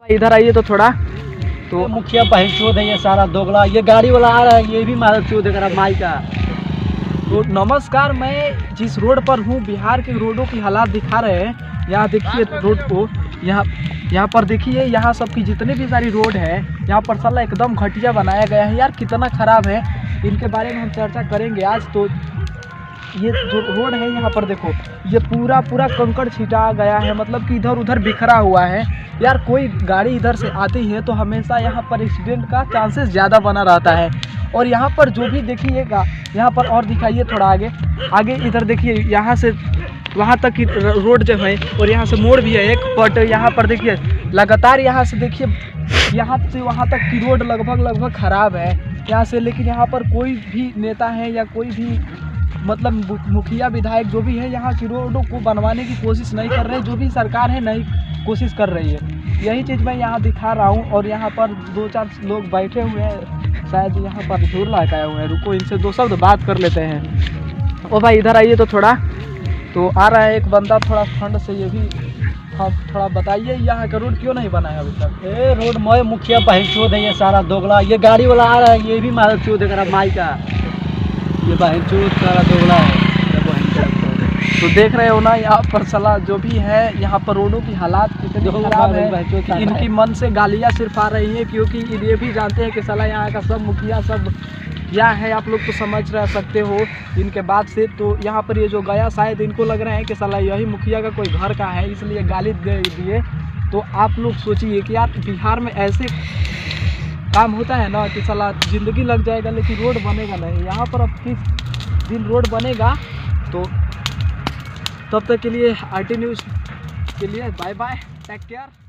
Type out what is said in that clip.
इधर आइए तो थोड़ा। तो मुखिया बहनचोद है ये सारा दोगला, ये गाड़ी वाला आ रहा है ये भी मारचोद है माई का। तो नमस्कार, मैं जिस रोड पर हूँ बिहार के रोडों की हालात दिखा रहे हैं। यहाँ देखिए रोड को, यहाँ पर देखिए, यहाँ सब की जितनी भी सारी रोड है यहाँ पर साला एकदम घटिया बनाया गया है यार, कितना ख़राब है। इनके बारे में हम चर्चा करेंगे आज। तो ये जो रोड है यहाँ पर देखो, ये पूरा कंकड़ छिटा गया है, मतलब कि इधर उधर बिखरा हुआ है यार। कोई गाड़ी इधर से आती है तो हमेशा यहाँ पर एक्सीडेंट का चांसेस ज़्यादा बना रहता है। और यहाँ पर जो भी देखिएगा, यहाँ पर और दिखाइए थोड़ा आगे इधर देखिए, यहाँ से वहाँ तक की रोड जो है, और यहाँ से मोड़ भी है एक, बट यहाँ पर देखिए लगातार यहाँ से देखिए, यहाँ से वहाँ तक की रोड लगभग ख़राब है यहाँ से। लेकिन यहाँ पर कोई भी नेता है या कोई भी मतलब मुखिया विधायक जो भी है, यहाँ की रोडों को बनवाने की कोशिश नहीं कर रहे। जो भी सरकार है नहीं कोशिश कर रही है, यही चीज़ मैं यहाँ दिखा रहा हूँ। और यहाँ पर 2-4 लोग बैठे हुए हैं, शायद यहाँ पर झूर लगाए हुए हैं। रुको इनसे 2 शब्द बात कर लेते हैं। ओ भाई इधर आइए तो थोड़ा। तो आ रहा है एक बंदा थोड़ा ठंड से, ये भी हाँ थोड़ा बताइए यहाँ का रोड क्यों नहीं बनाया अभी तक? ए रोड मैं मुखिया बहनचोद है ये सारा दोगला, ये गाड़ी वाला आ रहा है ये भी मारचोद है माई का। ये बहनचोद सारा दोगला है। तो देख रहे हो ना, यहाँ पर सलाह जो भी है, यहाँ पर रोडों की हालात कितनी खराब है कि इनकी मन से गालियाँ सिर्फ आ रही हैं, क्योंकि ये भी जानते हैं कि सलाह यहाँ का सब मुखिया सब क्या है, आप लोग तो समझ रह सकते हो इनके बात से। तो यहाँ पर ये जो गया, शायद इनको लग रहा है कि सलाह यही मुखिया का कोई घर का है, इसलिए गाली दे दिए। तो आप लोग सोचिए कि यार बिहार में ऐसे काम होता है ना कि साला ज़िंदगी लग जाएगा लेकिन रोड बनेगा नहीं। यहाँ पर अब किस दिन रोड बनेगा, तो तब तक के लिए RT न्यूज़ के लिए बाय बाय, टेक केयर।